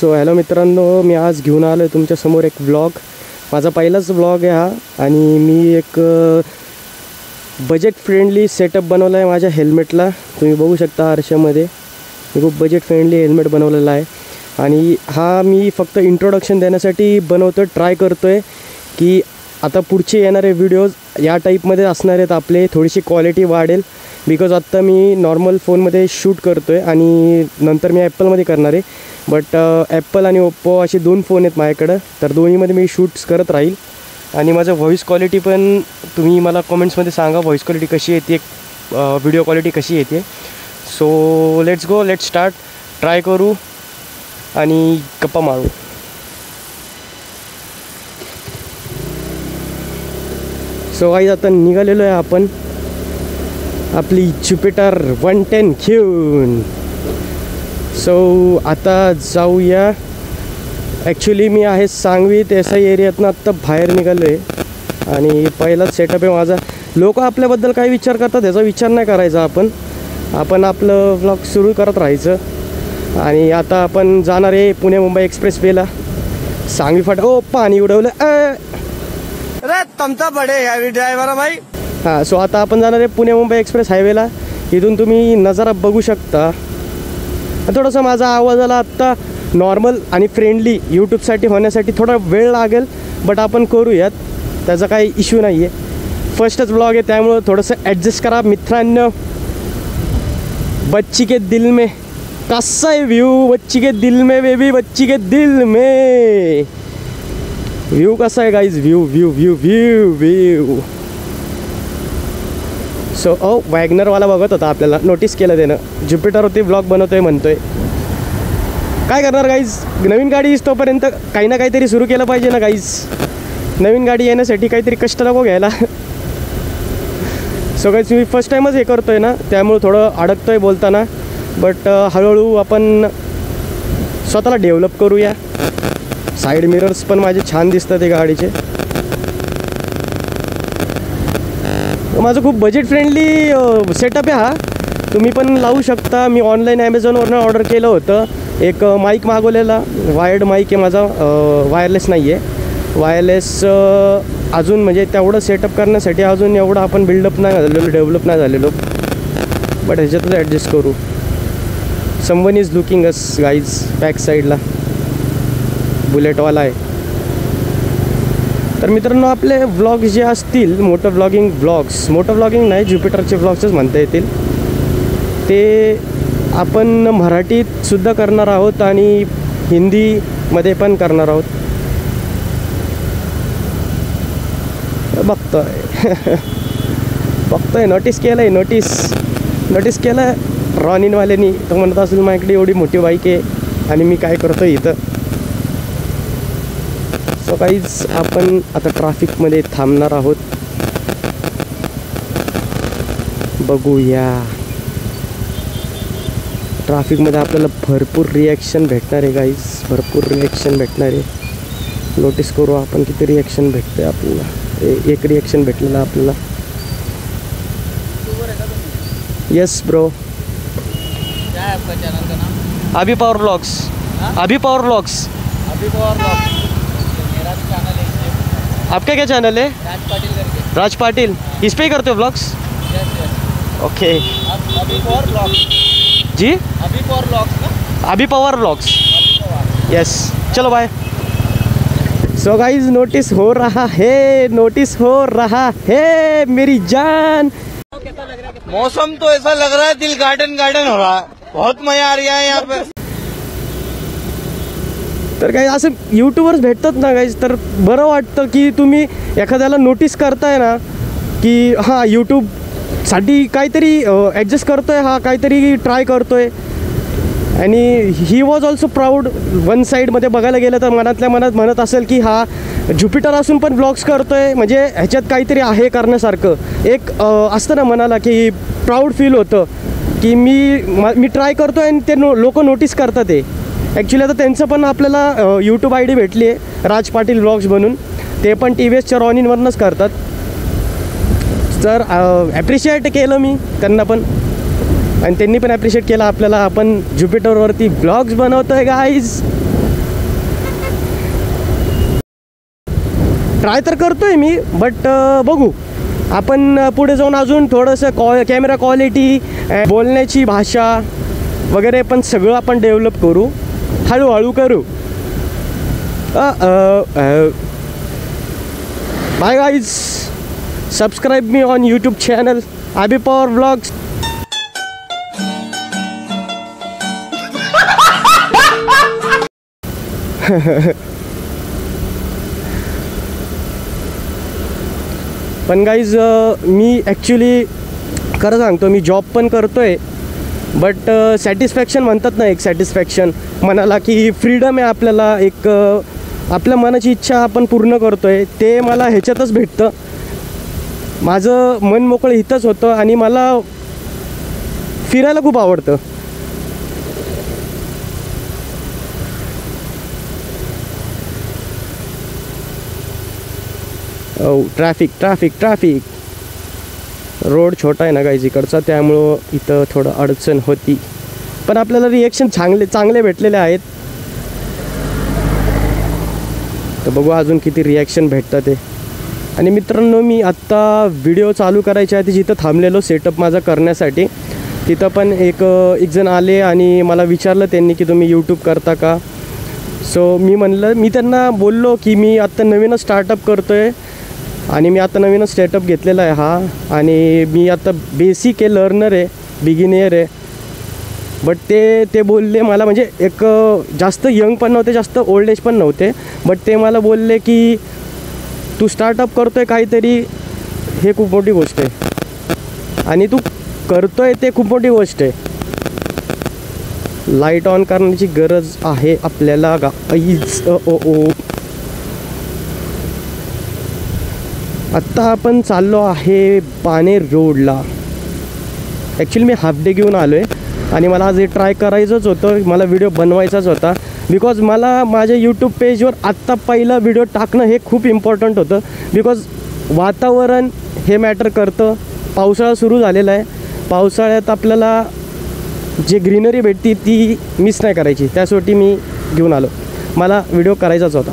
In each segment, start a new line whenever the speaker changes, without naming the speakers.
So hello मित्रांनो, मी आज घेऊन आलो आहे तुमच्यासमोर एक व्लॉग. माझा पहिलाच व्लॉग आहे हा. आणि मी एक बजेट फ्रेंडली सेटअप बनवला आहे माझ्या हेल्मेटला. तुम्ही बघू शकता आरशामध्ये. मी खूप बजेट फ्रेंडली हेल्मेट बनवलेला आहे. आणि हा मी फक्त इंट्रोडक्शन देण्यासाठी बनवतो, ट्राय करतो आहे की आता पुढचे येणारे व्हिडिओज या टाईपमध्ये असणार आहेत आपले. थोडीशी क्वालिटी वाढेल बिकॉज आत्ता मी नॉर्मल फोनमध्ये शूट करतो आहे आणि नंतर मी ॲपलमध्ये करणार आहे. बट ॲपल आणि ओप्पो असे दोन फोन आहेत माझ्याकडं, तर दोन्हीमध्ये मी शूट्स करत राहील. आणि माझं व्हॉईस क्वालिटी पण तुम्ही मला कमेंट्समध्ये सांगा, व्हॉईस क्वालिटी कशी येते, व्हिडिओ क्वालिटी कशी येते. So let's go, let's start. Try करू आणि गप्पा मारू. सो गाईज आता निघालेलो आहे आपण आपली ज्युपिटर 110 घेऊन. सो आता जाऊया. ॲक्च्युली मी आहे सांगवी देसाई एरियातनं आत्ता बाहेर निघालो आहे आणि पहिलाच सेटअप आहे माझा. लोक आपल्याबद्दल काय विचार करतात याचा विचार नाही करायचा. आपण आपलं व्लॉग सुरू करत राहायचं. आणि आता आपण जाणार आहे पुणे मुंबई एक्सप्रेस वेला. सांगवी फाटा. ओ पाणी उडवलं.
अरे तुमचा बडे हॅवी ड्रायव्हर भाई.
हां, सो आता आपण जाणार आहे पुणे मुंबई एक्सप्रेस हायवेला. इथून तुम्ही नजारा बघू शकता. थोडासा माझा आवाजाला आत्ता नॉर्मल आणि फ्रेंडली यूट्यूबसाठी होण्यासाठी थोडा वेळ लागेल, बट आपण करूयात, त्याचा काही इश्यू नाही आहे. फर्स्टच ब्लॉग आहे त्यामुळं थोडंसं ॲडजस्ट करा मित्रांनो. बच्ची के दिल में कसा आहे व्ह्यू, बच्ची के दिल में बेबी, बच्ची के दिल में व्ह्यू कसा आहे guys, view view view view view. So वॅगनरवाला बघत होता आपल्याला, नोटीस केलं त्यानं. ज्युपिटरवरती व्लॉग बनवतोय म्हणतोय. काय करणार गाईज, नवीन गाडी येईस तोपर्यंत काही ना काहीतरी सुरू केलं पाहिजे ना गाईज. नवीन गाडी येण्यासाठी काहीतरी कष्ट नको घ्यायला. सो गाईज मी फर्स्ट टाईमच हे करतो आहे ना, त्यामुळं थोडं अडकतो आहे बोलताना. बट हळूहळू आपण स्वतःला डेव्हलप करूया. साईड मिरर्स पण माझे छान दिसतात ते गाडीचे. माझं खूप बजेट फ्रेंडली सेटअप आहे हा. तुम्ही पण लावू शकता. मी ऑनलाईन ॲमेझॉनवरनं ऑर्डर केलं होतं. एक माईक मागवलेला, वायर्ड माईक आहे माझा, वायरलेस नाही आहे. वायरलेस अजून म्हणजे तेवढं सेटअप करण्यासाठी अजून एवढं आपण बिल्डअप नाही झालेलो, डेव्हलप नाही झालेलो. बट ह्याच्यातच ॲडजस्ट करू. Someone is looking us guys. Back साईडला बुलेटवाला आहे. तर मित्रांनो आपले व्लॉग्स जे असतील, मोटर व्लॉगिंग नाही, ज्युपिटरचे व्लॉग्सच म्हणता येतील, ते आपण मराठीतसुद्धा करणार आहोत आणि हिंदीमध्ये पण करणार आहोत. बघतोय नोटीस केलं रॉनिनवाल्यानी. तो म्हणत असेल माझ्याकडे एवढी मोठी बाईक आहे आणि मी काय करतो इथं. सो काहीच आपण आता ट्रॅफिकमध्ये थांबणार आहोत. बघूया. ट्रॅफिकमध्ये आपल्याला भरपूर रिॲक्शन भेटणार आहे गाईज, भरपूर रिॲक्शन भेटणार आहे. नोटीस करू आपण किती रिॲक्शन भेटते आपल्याला. एक रिॲक्शन भेटलेला आपल्याला. Yes bro.
क्या है आपका चैनल का नाम?
अभी पावर व्लॉग्स.
अभी पावर व्लॉग्स. मेरा भी चैनल है.
आपका क्या चैनल है?
राज पाटिल करके.
राज पाटिल. इस पे ही करते हो व्लॉग्स?
यस.
ओके
अभी पावर व्लॉग्स
जी.
अभी पावर व्लॉग्स ना.
अभी पावर व्लॉग्स.
अभी पावर.
यस. चलो बाय. सो गाइज नोटिस हो रहा है मेरी जान.
मौसम तो ऐसा लग रहा है दिल गार्डन हो रहा है. बहुत मजा आ रहा है यहाँ पे.
तर काही असं यूट्यूबर्स भेटतात ना गाईज, तर बरं वाटतं की तुम्ही एखाद्याला नोटीस करताय ना की हां यूट्यूबसाठी काहीतरी ॲडजस्ट करतोय, हा काहीतरी ट्राय करतोय. आणि he was also proud. One साईडमध्ये बघायला गेलं तर मनातल्या मनात म्हणत असेल की हा ज्युपिटर असून पण व्लॉग्स करतोय, म्हणजे ह्याच्यात काहीतरी आहे करण्यासारखं. एक असतं ना मनाला की प्राऊड फील होतं की मी ट्राय करतोय आणि ते लोक नोटीस करतात. ते ॲक्च्युली आता त्यांचं पण आपल्याला यूट्यूब ID भेटली आहे, राज पाटील व्लॉग्स म्हणून. ते पण TVSच्या रॉनिनवरनंच करतात. तर ॲप्रिशिएट केलं मी त्यांना पण. आणि त्यांनी पण ॲप्रिशिएट केलं आपल्याला. आपण ज्युपिटरवरती ब्लॉग्स बनवतो आहे गाईज. ट्राय तर करतोय मी, बट बघू आपण पुढे जाऊन अजून थोडंसं कॅमेरा क्वालिटी, बोलण्याची भाषा वगैरे पण सगळं आपण डेव्हलप करू, हळूहळू करू. Bye guys, subscribe me on YouTube channel Abhi Pawar vlogs. पण गाईज मी ॲक्च्युली खरं सांगतो, मी जॉब पण करतो आहे, बट सॅटिस्फॅक्शन म्हणतात ना, एक सॅटिस्फॅक्शन मनाला की फ्रीडम आहे आपल्याला, एक आपल्या मनाची इच्छा आपण पूर्ण करतो आहे, ते मला ह्याच्यातच भेटतं. माझं मन मोकळं इथंच होतं आणि मला फिरायला खूप आवडतं. Traffic traffic traffic. रोड छोटा आहे ना गाईज इकडचा, त्यामुळं इथं थोडं अडचण होती, पण आपल्याला रिॲक्शन चांगले भेटलेले आहेत. तर बघू अजून किती रिॲक्शन भेटतं ते. आणि मित्रांनो, मी आत्ता व्हिडिओ चालू करायच्या आधी जिथं थांबलेलो सेटअप माझा करण्यासाठी, तिथं पण एक जण आले आणि मला विचारलं त्यांनी की तुम्ही यूट्यूब करता का. सो मी त्यांना बोललो की मी आत्ता नवीनच स्टार्टअप करतो आहे आणि मी आता नवीनच सेटअप घेतलेला आहे हा, आणि मी आता बेसिक आहे, लर्नर आहे, बिगिनियर आहे. बट ते बोलले मला, म्हणजे एक जास्त यंग पण नव्हते, जास्त ओल्ड एज पण नव्हते, बट ते मला बोलले की तू स्टार्टअप करतो आहे काहीतरी, हे खूप मोठी गोष्ट आहे आणि तू करतो आहे ते खूप मोठी गोष्ट आहे. लाईट ऑन करण्याची गरज आहे आपल्याला गाईज. आत्ता आपण चाललो आहे बाणेर रोडला. ॲक्च्युली मी हाफ डे घेऊन आलो आहे आणि मला आज हे ट्राय करायचंच होतं, मला व्हिडिओ बनवायचाच होता, बिकॉज मला माझ्या यूट्यूब पेजवर आत्ता पहिला व्हिडिओ टाकणं हे खूप इम्पॉर्टंट होतं. बिकॉज वातावरण हे मॅटर करतं. पावसाळा सुरू झालेला आहे, पावसाळ्यात आपल्याला जे ग्रीनरी भेटते ती मिस नाही करायची, त्यासाठी मी घेऊन आलो, मला व्हिडिओ करायचाच होता.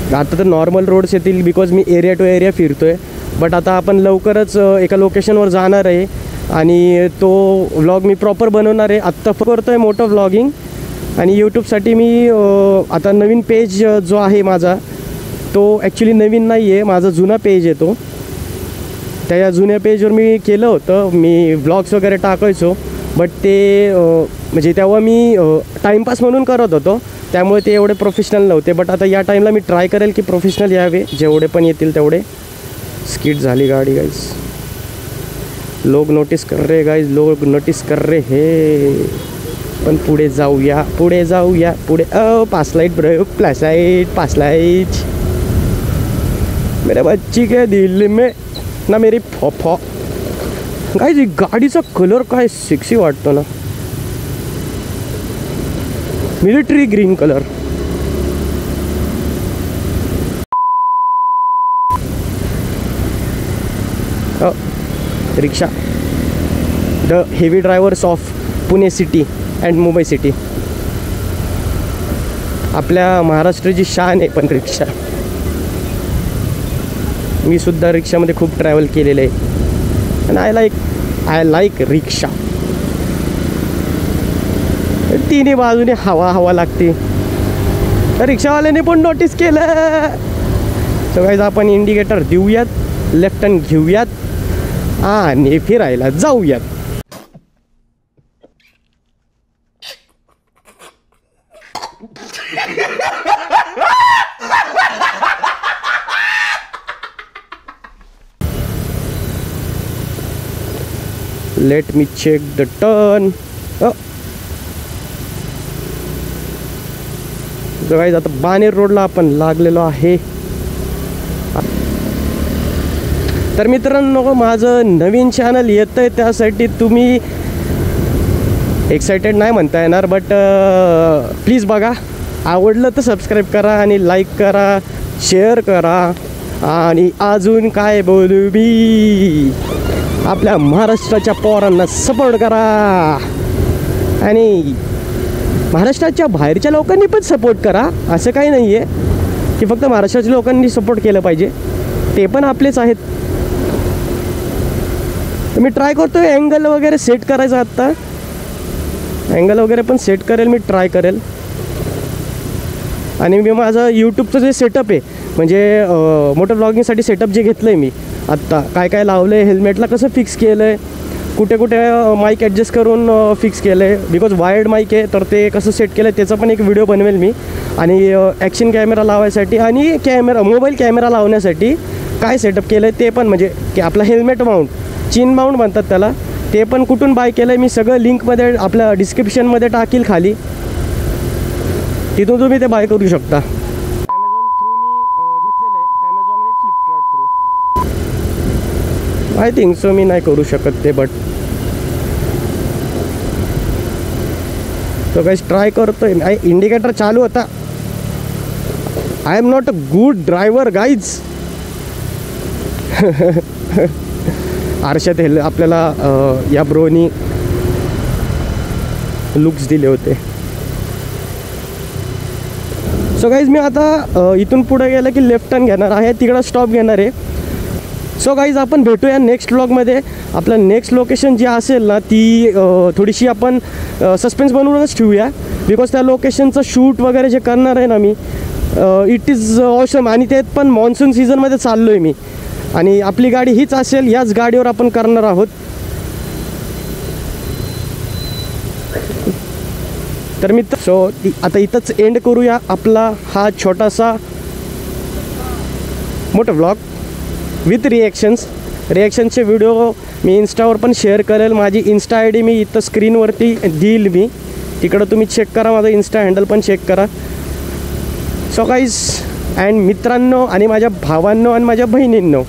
आता तर नॉर्मल रोड्स येतील बिकॉज मी एरिया टू एरिया फिरतो आहे, बट आता आपण लवकरच एका लोकेशनवर जाणार आहे आणि तो व्लॉग मी प्रॉपर बनवणार आहे. आत्ता करतो आहे मोठं व्लॉगिंग, आणि यूट्यूबसाठी मी आता नवीन पेज जो आहे माझा, तो ॲक्च्युली नवीन नाही आहे, माझा जुना पेज आहे तो. त्या जुन्या पेजवर मी केलं होतं, मी व्लॉग्स वगैरे टाकायचो, बट ते म्हणजे तेव्हा मी टाईमपास म्हणून करत होतो, त्यामुळे ते एवढे प्रोफेशनल नव्हते. बट आता या टाईमला मी ट्राय करेल की प्रोफेशनल यावे, जेवढे पण येतील तेवढे. स्किट झाली गाडी गाईज, लोग नोटिस कर रहे गाईज, लोग नोटिस कर रहे हे. पण पुढे जाऊया, पुढे जाऊया, पुढे. Pass light bro, plus light, pass light. मेरे बच्ची के दिल में ना मेरी फॉ. गाईज गाडीचा कलर काय सेक्सी वाटतो ना, military green colour. Rickshaw, the heavy drivers of Pune city and Mumbai city. आपल्या महाराष्ट्राची शान आहे पण रिक्षा. मी सुद्धा रिक्षामध्ये खूप ट्रॅव्हल केलेलं आहे आणि आय लाईक रिक्षा. तिन्ही बाजूने हवा लागते. रिक्षावाल्याने पण नोटीस केलं. सो गाईज आपण इंडिकेटर देऊयात, लेफ्ट टर्न घेऊयात आणि फिरायला जाऊयात. Let me check the turn. Guys आता बाणेर रोडला आपण लागलेलो आहे. तर मित्रांनो, माझं नवीन चॅनल येतं आहे, त्यासाठी तुम्ही एक्सायटेड नाही म्हणता येणार, बट प्लीज बघा. आवडलं तर सबस्क्राईब करा आणि लाईक करा, शेअर करा. आणि अजून काय बोलू मी, आपल्या महाराष्ट्राच्या पोरांना सपोर्ट करा आणि महाराष्ट्राच्या बाहेरच्या लोकांनी पण सपोर्ट करा, असं काही नाही आहे की फक्त महाराष्ट्राच्या लोकांनी सपोर्ट केलं पाहिजे, ते पण आपलेच आहेत. मी ट्राय करतो आहे अँगल वगैरे सेट करायचा. आत्ता अँगल वगैरे पण सेट करेल, मी ट्राय करेल. आणि मी माझं यूट्यूबचं जे सेटअप आहे म्हणजे मोटर ब्लॉगिंगसाठी सेटअप जे घेतलं आहे मी आत्ता, काय काय लावलं आहे, हेल्मेटला कसं फिक्स केलं आहे, कुठे कुठे माईक ॲडजस्ट करून फिक्स केलं आहे, बिकॉज वायर्ड माईक आहे तर ते कसं सेट केलं आहे त्याचा पण एक व्हिडिओ बनवेल मी. आणि ॲक्शन कॅमेरा लावायसाठी आणि मोबाईल कॅमेरा लावण्यासाठी काय सेटअप केलं आहे ते पण, म्हणजे की आपला हेल्मेट माउंट, चिन माउंट म्हणतात त्याला, ते पण कुठून बाय केलं आहे मी सगळं लिंकमध्ये आपल्या डिस्क्रिप्शनमध्ये टाकील खाली, तिथून तुम्ही ते बाय करू शकता. ॲमेझॉन थ्रू मी घेतलेलं आहे, ॲमेझॉन आणि Flipkart through. I think so मी नाही करू शकत ते, बट तो काहीच ट्राय करतो आहे. इंडिकेटर चालू होता. I am not a good driver guys. आरशात आपल्याला या ब्रोनी लुक्स दिले होते. सो गाईज मी आता इथून पुढे गेलं की लेफ्ट टर्न घेणार आहे, तिकडं स्टॉप घेणार आहे. सो गाईज आपण भेटूया नेक्स्ट व्लॉगमध्ये. आपलं नेक्स्ट लोकेशन जी असेल ना ती थोडीशी आपण सस्पेन्स बनवूनच ठेवूया, बिकॉज त्या लोकेशनचं शूट वगैरे जे करणार आहे ना मी, इट इज ऑसम. आणि त्यात पण मान्सून सीझनमध्ये चाललो आहे मी, आणि आपली गाडी हीच असेल, याच गाडीवर आपण करणार आहोत. तर मी आता इथंच एंड करूया आपला हा छोटासा मोठा व्लॉग विथ रिॲक्शनचे व्हिडिओ मी इन्स्टावर पण शेअर करेल. माझी इन्स्टा आय डी मी इथं स्क्रीनवरती देईल मी, तिकडं तुम्ही चेक करा, माझं इन्स्टा हँडल पण चेक करा. सो गाईज अँड मित्रांनो आणि माझ्या भावांनो आणि माझ्या बहिणींनो,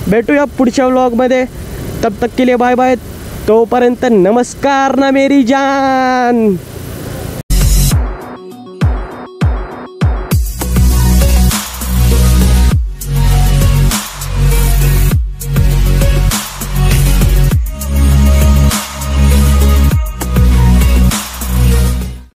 भेटूया पुढच्या व्लॉगमध्ये. तब तक के लिए बाय बाय. तोपर्यंत नमस्कार ना मेरी जान.